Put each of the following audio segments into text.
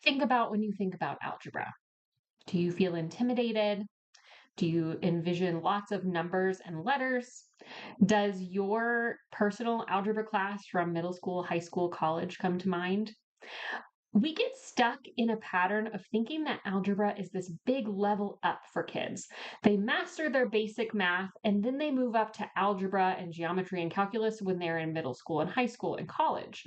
think about when you think about algebra? Do you feel intimidated? Do you envision lots of numbers and letters? Does your personal algebra class from middle school, high school, college come to mind? We get stuck in a pattern of thinking that algebra is this big level up for kids. They master their basic math and then they move up to algebra and geometry and calculus when they're in middle school and high school and college.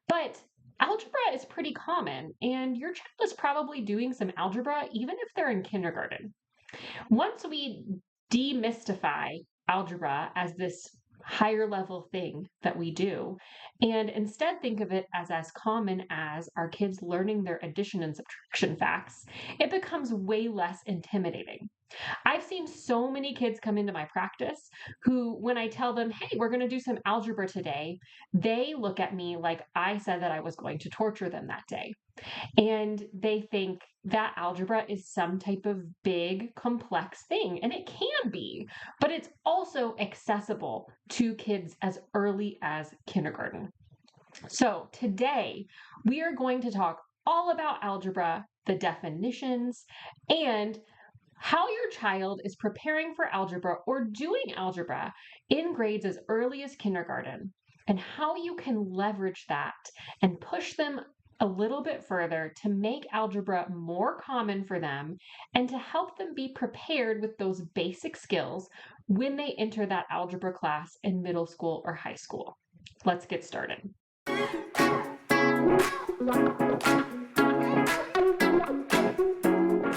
But algebra is pretty common, and your child is probably doing some algebra even if they're in kindergarten. Once we demystify algebra as this higher level thing that we do, and instead think of it as common as our kids learning their addition and subtraction facts, it becomes way less intimidating. I've seen so many kids come into my practice who, when I tell them, hey, we're going to do some algebra today, they look at me like I said that I was going to torture them that day. And they think that algebra is some type of big, complex thing. And it can be, but it's also accessible to kids as early as kindergarten. So today, we are going to talk all about algebra, the definitions, and how your child is preparing for algebra or doing algebra in grades as early as kindergarten, and how you can leverage that and push them a little bit further to make algebra more common for them and to help them be prepared with those basic skills when they enter that algebra class in middle school or high school. Let's get started.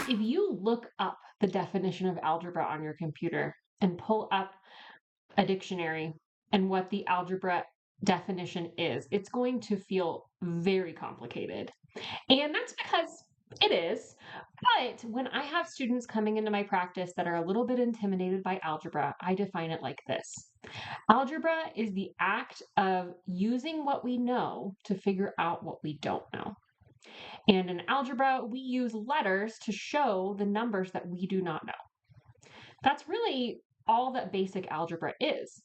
If you look up the definition of algebra on your computer and pull up a dictionary and what the algebra definition is, it's going to feel very complicated. And that's because it is. But when I have students coming into my practice that are a little bit intimidated by algebra, I define it like this. Algebra is the act of using what we know to figure out what we don't know. And in algebra, we use letters to show the numbers that we do not know. That's really all that basic algebra is.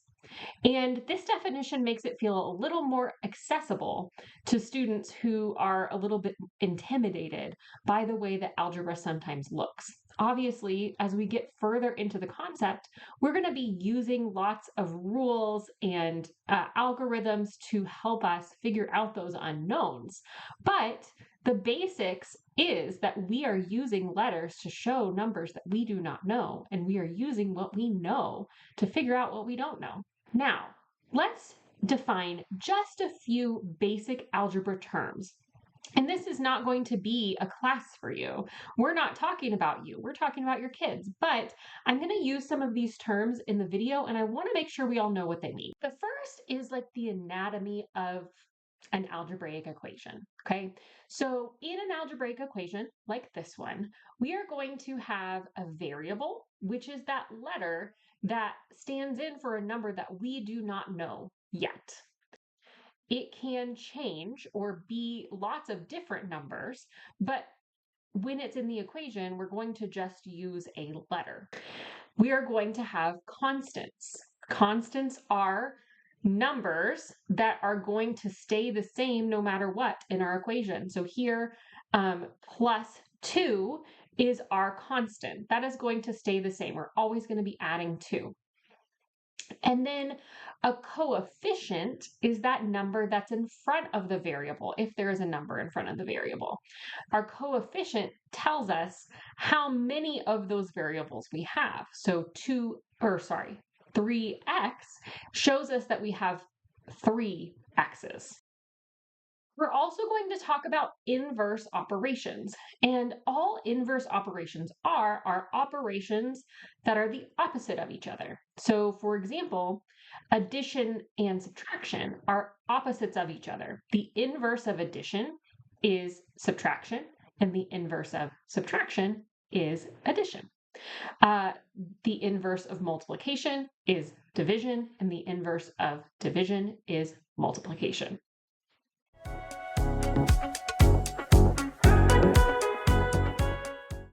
And this definition makes it feel a little more accessible to students who are a little bit intimidated by the way that algebra sometimes looks. Obviously, as we get further into the concept, we're going to be using lots of rules and algorithms to help us figure out those unknowns. But the basics is that we are using letters to show numbers that we do not know, and we are using what we know to figure out what we don't know. Now, let's define just a few basic algebra terms. And this is not going to be a class for you. We're not talking about you. We're talking about your kids. But I'm going to use some of these terms in the video, and I want to make sure we all know what they mean. The first is like the anatomy of an algebraic equation, okay? So in an algebraic equation, like this one, we are going to have a variable, which is that letter that stands in for a number that we do not know yet. It can change or be lots of different numbers, but when it's in the equation, we're going to just use a letter. We are going to have constants. Constants are numbers that are going to stay the same no matter what in our equation. So here, plus 2 is our constant. That is going to stay the same. We're always going to be adding 2. And then a coefficient is that number that's in front of the variable, if there is a number in front of the variable. Our coefficient tells us how many of those variables we have. So 3x shows us that we have 3 x's. We're also going to talk about inverse operations, and all inverse operations are operations that are the opposite of each other. So for example, addition and subtraction are opposites of each other. The inverse of addition is subtraction, and the inverse of subtraction is addition. The inverse of multiplication is division, and the inverse of division is multiplication.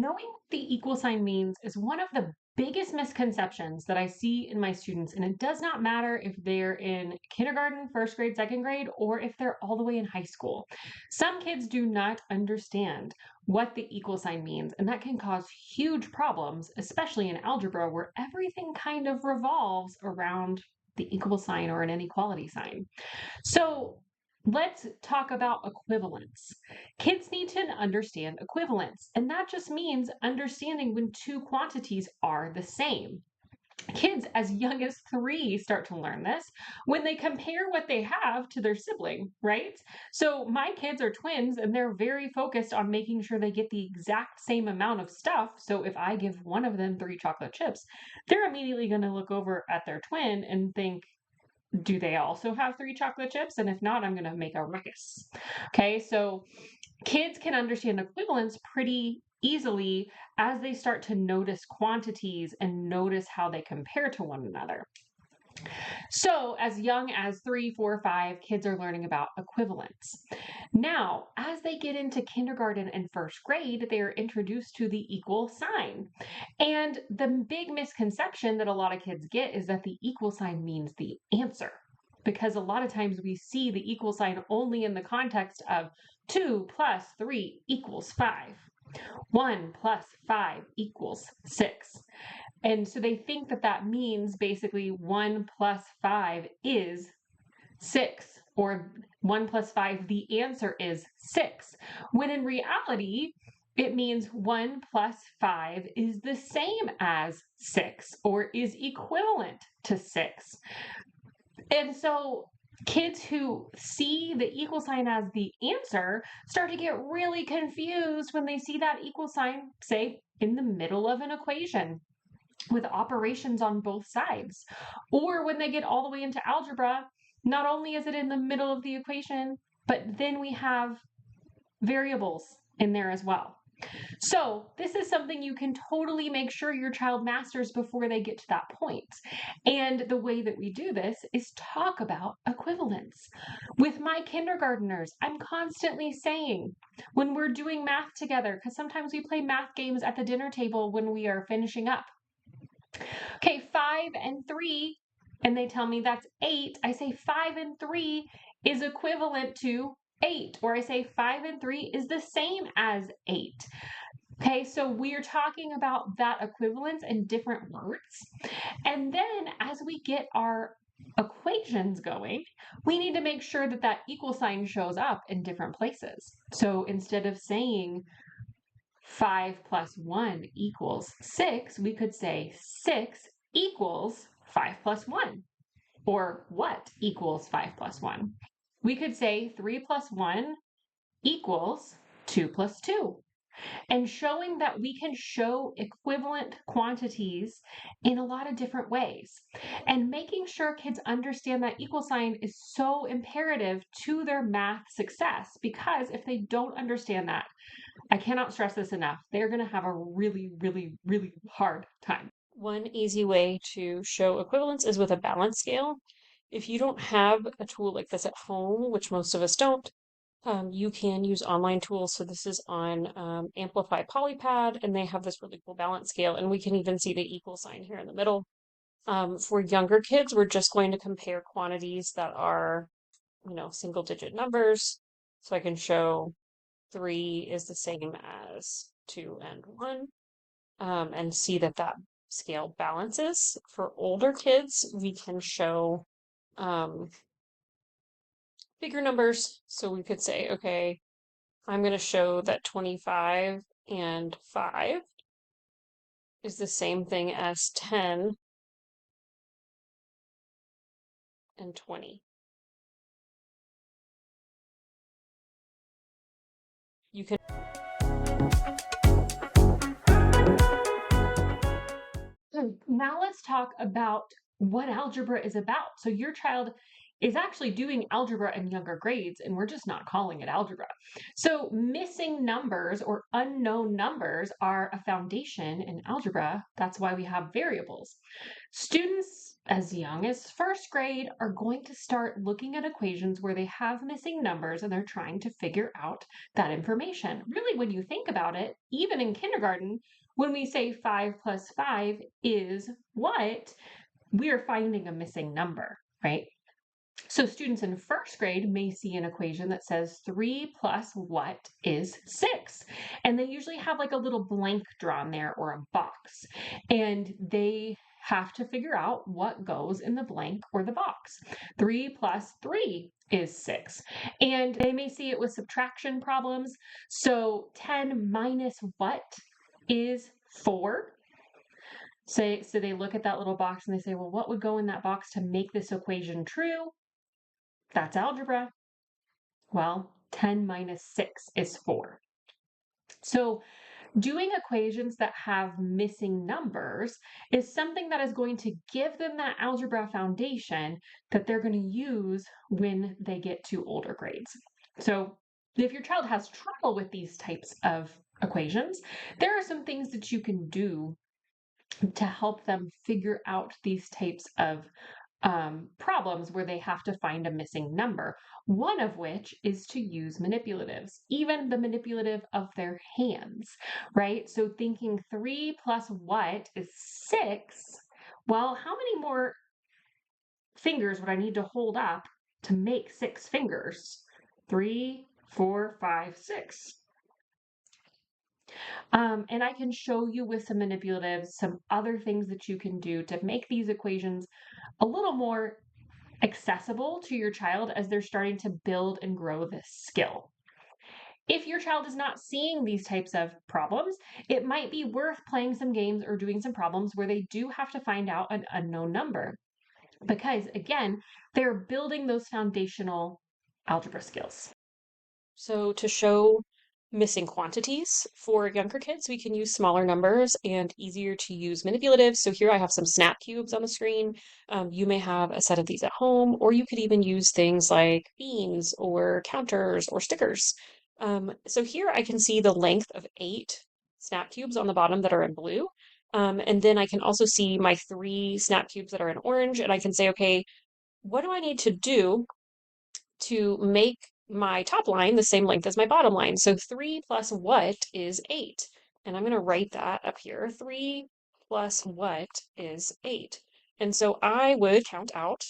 Knowing what the equal sign means is one of the biggest misconceptions that I see in my students, and it does not matter if they're in kindergarten, first grade, second grade, or if they're all the way in high school. Some kids do not understand what the equal sign means, and that can cause huge problems, especially in algebra where everything kind of revolves around the equal sign or an inequality sign. So let's talk about equivalence. Kids need to understand equivalence, and that just means understanding when two quantities are the same. Kids as young as 3 start to learn this when they compare what they have to their sibling, right? So my kids are twins and they're very focused on making sure they get the exact same amount of stuff. So if I give one of them 3 chocolate chips, they're immediately going to look over at their twin and think, do they also have 3 chocolate chips? And if not, I'm going to make a ruckus. Okay, so kids can understand equivalence pretty easily as they start to notice quantities and notice how they compare to one another. So, as young as 3, 4, 5, kids are learning about equivalence. Now, as they get into kindergarten and first grade, they are introduced to the equal sign. And the big misconception that a lot of kids get is that the equal sign means the answer. Because a lot of times we see the equal sign only in the context of 2 plus 3 equals 5. 1 plus 5 equals 6. And so they think that that means basically 1 plus 5 is 6, or 1 plus 5, the answer is 6. When in reality, it means 1 plus 5 is the same as 6 or is equivalent to 6. And so kids who see the equal sign as the answer start to get really confused when they see that equal sign, say, in the middle of an equation with operations on both sides. Or when they get all the way into algebra, not only is it in the middle of the equation, but then we have variables in there as well. So this is something you can totally make sure your child masters before they get to that point. And the way that we do this is talk about equivalence. With my kindergartners, I'm constantly saying when we're doing math together, because sometimes we play math games at the dinner table when we are finishing up. Okay, 5 and 3, and they tell me that's 8. I say 5 and 3 is equivalent to 8, or I say 5 and 3 is the same as 8. Okay, so we're talking about that equivalence in different words. And then as we get our equations going, we need to make sure that that equal sign shows up in different places. So instead of saying 5 plus 1 equals 6, we could say 6 equals 5 plus 1. Or what equals 5 plus 1? We could say 3 plus 1 equals 2 plus 2. And showing that we can show equivalent quantities in a lot of different ways. And making sure kids understand that equal sign is so imperative to their math success, because if they don't understand that, I cannot stress this enough, they're going to have a really, really, really hard time. One easy way to show equivalence is with a balance scale. If you don't have a tool like this at home, which most of us don't, you can use online tools. So this is on Amplify Polypad, and they have this really cool balance scale, and we can even see the equal sign here in the middle. For younger kids, we're just going to compare quantities that are, single digit numbers. So I can show 3 is the same as 2 and 1, and see that that scale balances. For older kids, we can show bigger numbers. So we could say, okay, I'm going to show that 25 and 5 is the same thing as 10 and 20. You can. Now let's talk about what algebra is about. So your child is actually doing algebra in younger grades, and we're just not calling it algebra. So missing numbers or unknown numbers are a foundation in algebra. That's why we have variables. Students as young as first grade are going to start looking at equations where they have missing numbers and they're trying to figure out that information. Really, when you think about it, even in kindergarten, when we say 5 plus 5 is what, we are finding a missing number, right? So students in first grade may see an equation that says 3 plus what is 6. And they usually have like a little blank drawn there or a box. And they have to figure out what goes in the blank or the box. 3 plus 3 is 6. And they may see it with subtraction problems. So 10 minus what is 4? So they look at that little box and they say, well, what would go in that box to make this equation true? That's algebra. Well, 10 minus 6 is 4. So doing equations that have missing numbers is something that is going to give them that algebra foundation that they're going to use when they get to older grades. So if your child has trouble with these types of equations, there are some things that you can do to help them figure out these types of problems where they have to find a missing number, one of which is to use manipulatives, even the manipulative of their hands, right? So thinking 3 plus what is 6? Well, how many more fingers would I need to hold up to make 6 fingers? 3, 4, 5, 6. And I can show you with some manipulatives, some other things that you can do to make these equations a little more accessible to your child as they're starting to build and grow this skill. If your child is not seeing these types of problems, it might be worth playing some games or doing some problems where they do have to find out an unknown number. Because again, they're building those foundational algebra skills. So to show missing quantities for younger kids, we can use smaller numbers and easier to use manipulatives. So here I have some snap cubes on the screen. You may have a set of these at home, or you could even use things like beans or counters or stickers. So here I can see the length of 8 snap cubes on the bottom that are in blue. And then I can also see my 3 snap cubes that are in orange, and I can say, okay, what do I need to do to make my top line the same length as my bottom line? So 3 plus what is 8? And I'm going to write that up here. 3 plus what is 8? And so I would count out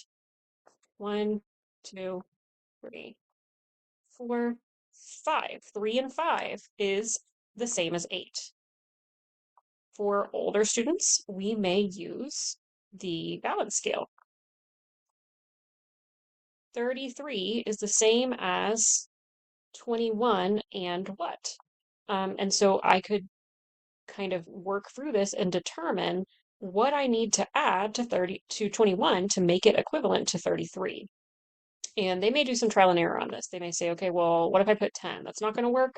1, 2, 3, 4, 5. 3 and 5 is the same as 8. For older students, we may use the balance scale. 33 is the same as 21 and what? And so I could kind of work through this and determine what I need to add to 21 to make it equivalent to 33. And they may do some trial and error on this. They may say, okay, well, what if I put 10? That's not going to work.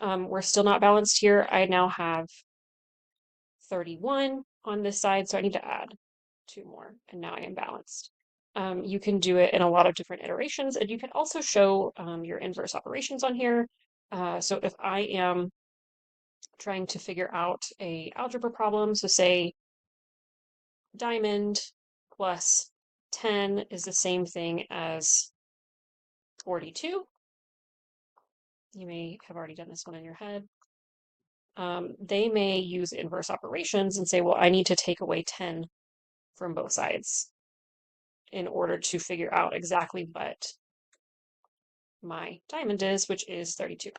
We're still not balanced here. I now have 31 on this side, so I need to add 2 more, and now I am balanced. You can do it in a lot of different iterations, and you can also show your inverse operations on here. So if I am trying to figure out a algebra problem, so say diamond plus 10 is the same thing as 42. You may have already done this one in your head. They may use inverse operations and say, well, I need to take away 10 from both sides in order to figure out exactly what my diamond is, which is 32.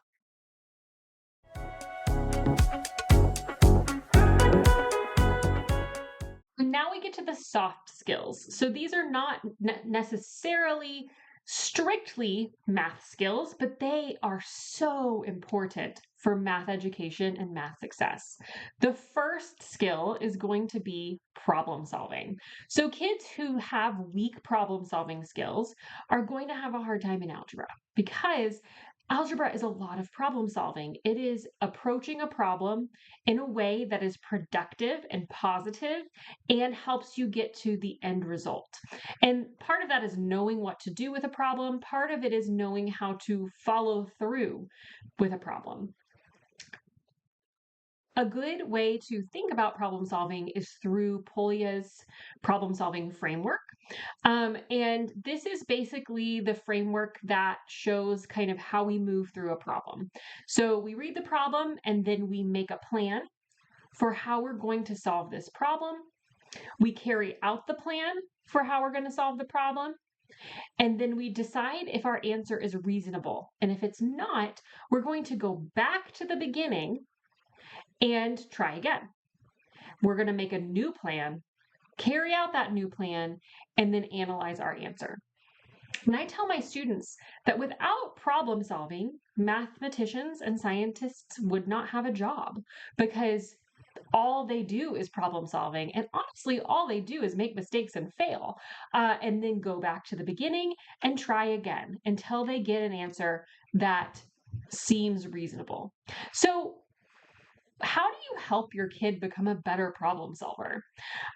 And now we get to the soft skills. So these are not necessarily strictly math skills, but they are so important for math education and math success. The first skill is going to be problem solving. So kids who have weak problem solving skills are going to have a hard time in algebra because algebra is a lot of problem solving. It is approaching a problem in a way that is productive and positive and helps you get to the end result. And part of that is knowing what to do with a problem. Part of it is knowing how to follow through with a problem. a good way to think about problem solving is through Polya's problem solving framework. And this is basically the framework that shows kind of how we move through a problem. So we read the problem and then we make a plan for how we're going to solve this problem. We carry out the plan for how we're going to solve the problem. And then we decide if our answer is reasonable. And if it's not, we're going to go back to the beginning and try again. We're going to make a new plan, carry out that new plan, and then analyze our answer. And I tell my students that without problem solving, mathematicians and scientists would not have a job, because all they do is problem solving. And honestly, all they do is make mistakes and fail, and then go back to the beginning and try again until they get an answer that seems reasonable. So how do you help your kid become a better problem solver?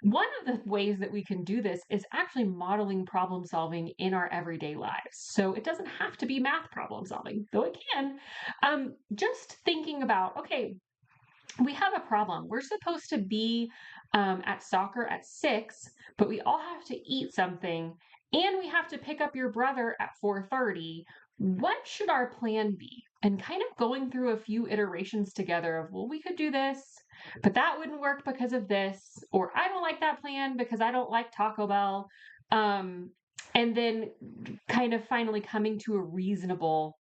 One of the ways that we can do this is actually modeling problem solving in our everyday lives. So it doesn't have to be math problem solving, though it can. Just thinking about, okay, we have a problem. We're supposed to be at soccer at 6, but we all have to eat something, and we have to pick up your brother at 4:30. What should our plan be? And kind of going through a few iterations together of, well, we could do this, but that wouldn't work because of this, or I don't like that plan because I don't like Taco Bell. And then kind of finally coming to a reasonable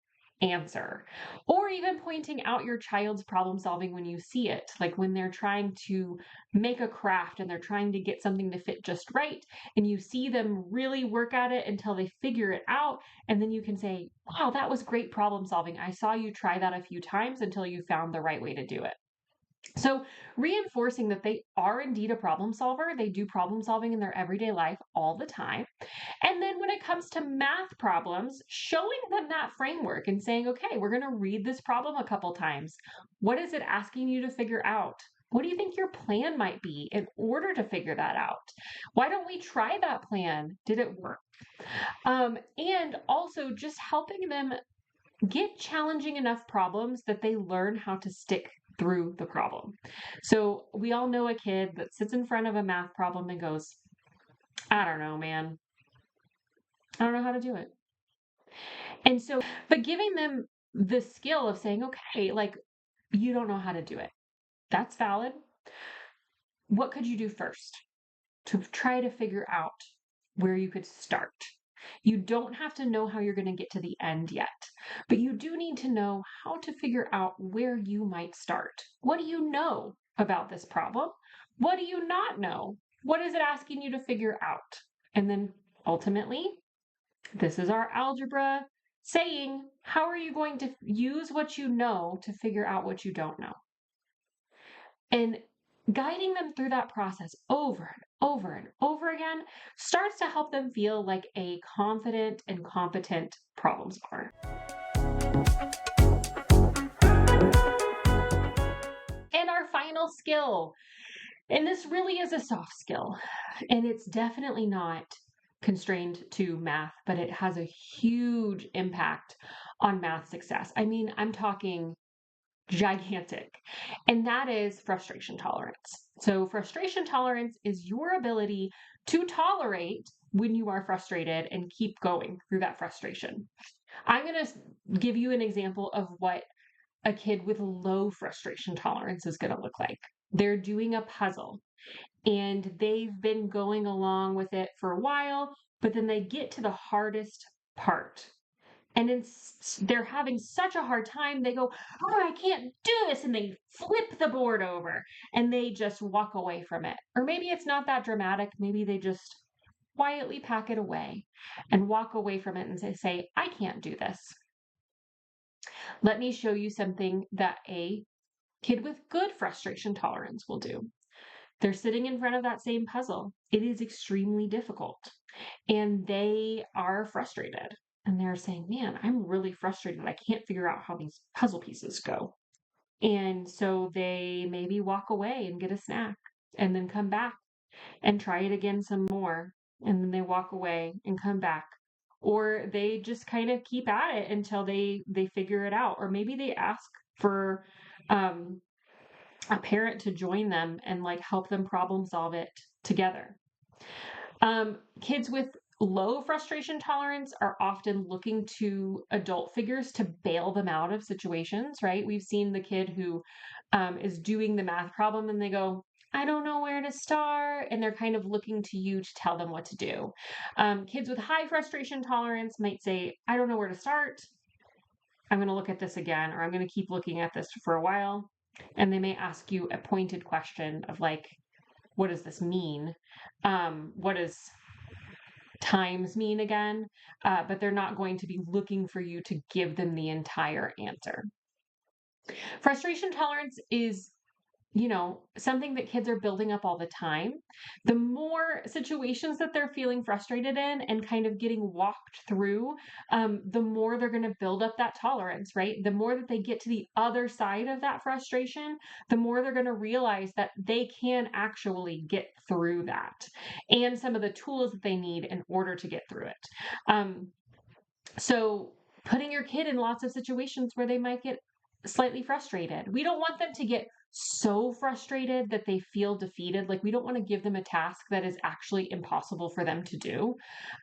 answer, or even pointing out your child's problem solving when you see it, like when they're trying to make a craft and they're trying to get something to fit just right, and you see them really work at it until they figure it out, and then you can say, wow, that was great problem solving. I saw you try that a few times until you found the right way to do it. So reinforcing that they are indeed a problem solver, they do problem solving in their everyday life all the time. And then when it comes to math problems, showing them that framework and saying, okay, we're going to read this problem a couple times. What is it asking you to figure out? What do you think your plan might be in order to figure that out? Why don't we try that plan? Did it work? And also just helping them get challenging enough problems that they learn how to stick through the problem. So we all know a kid that sits in front of a math problem and goes, I don't know, man. I don't know how to do it. And so, but giving them the skill of saying, okay, like, you don't know how to do it. That's valid. What could you do first to try to figure out where you could start? You don't have to know how you're going to get to the end yet, but you do need to know how to figure out where you might start. What do you know about this problem? What do you not know? What is it asking you to figure out? And then ultimately, this is our algebra saying, how are you going to use what you know to figure out what you don't know? And guiding them through that process over and over and over again starts to help them feel like a confident and competent problem solver. And our final skill, and this really is a soft skill, and it's definitely not constrained to math, but it has a huge impact on math success. I mean, I'm talking gigantic, and that is frustration tolerance. So frustration tolerance is your ability to tolerate when you are frustrated and keep going through that frustration. I'm going to give you an example of what a kid with low frustration tolerance is going to look like. They're doing a puzzle and they've been going along with it for a while, but then they get to the hardest part. And they're having such a hard time, they go, oh, I can't do this. And they flip the board over and they just walk away from it. Or maybe it's not that dramatic. Maybe they just quietly pack it away and walk away from it and say, I can't do this. Let me show you something that a kid with good frustration tolerance will do. They're sitting in front of that same puzzle. It is extremely difficult and they are frustrated. And they're saying, man, I'm really frustrated. I can't figure out how these puzzle pieces go. And so they maybe walk away and get a snack and then come back and try it again some more. And then they walk away and come back. Or they just kind of keep at it until they figure it out. Or maybe they ask for a parent to join them and like help them problem solve it together. Kids with low frustration tolerance are often looking to adult figures to bail them out of situations, right? We've seen the kid who is doing the math problem and they go, I don't know where to start. And they're kind of looking to you to tell them what to do. Kids with high frustration tolerance might say, I don't know where to start. I'm going to look at this again, or I'm going to keep looking at this for a while. And they may ask you a pointed question of like, what does this mean? What does times mean again? But they're not going to be looking for you to give them the entire answer. Frustration tolerance is something that kids are building up all the time. The more situations that they're feeling frustrated in and kind of getting walked through, the more they're going to build up that tolerance, right? The more that they get to the other side of that frustration, the more they're going to realize that they can actually get through that and some of the tools that they need in order to get through it. So putting your kid in lots of situations where they might get slightly frustrated. We don't want them to get so frustrated that they feel defeated. Like we don't want to give them a task that is actually impossible for them to do.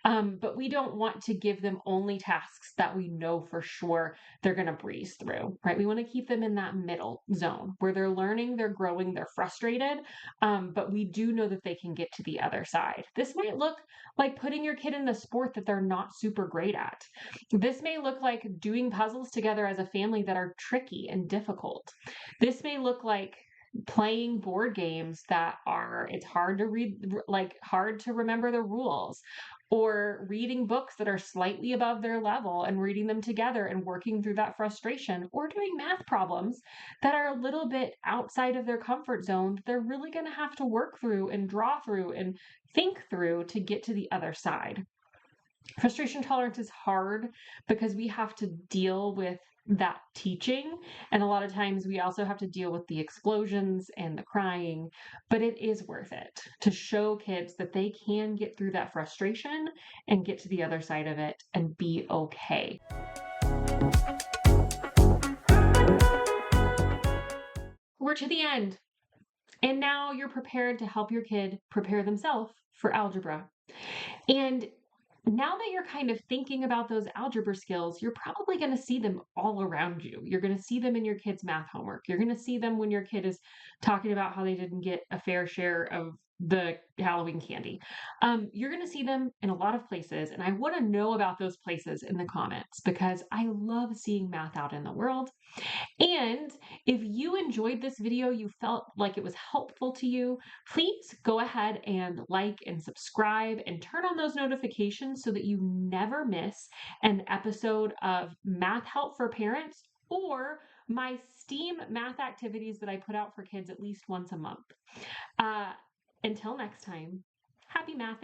But we don't want to give them only tasks that we know for sure they're going to breeze through, right? We want to keep them in that middle zone where they're learning, they're growing, they're frustrated. But we do know that they can get to the other side. This might look like putting your kid in a sport that they're not super great at. This may look like doing puzzles together as a family that are tricky and difficult. This may look like playing board games that it's hard to read, like hard to remember the rules, or reading books that are slightly above their level and reading them together and working through that frustration, or doing math problems that are a little bit outside of their comfort zone that they're really going to have to work through and draw through and think through to get to the other side. Frustration tolerance is hard because we have to deal with that teaching. And a lot of times we also have to deal with the explosions and the crying, but it is worth it to show kids that they can get through that frustration and get to the other side of it and be okay. We're to the end. And now you're prepared to help your kid prepare themselves for algebra. And now that you're kind of thinking about those algebra skills, you're probably going to see them all around you. You're going to see them in your kid's math homework. You're going to see them when your kid is talking about how they didn't get a fair share of the Halloween candy. You're going to see them in a lot of places. And I want to know about those places in the comments because I love seeing math out in the world. And if you enjoyed this video, you felt like it was helpful to you, please go ahead and like and subscribe and turn on those notifications so that you never miss an episode of Math Help for Parents or my STEAM math activities that I put out for kids at least once a month. Until next time, happy math.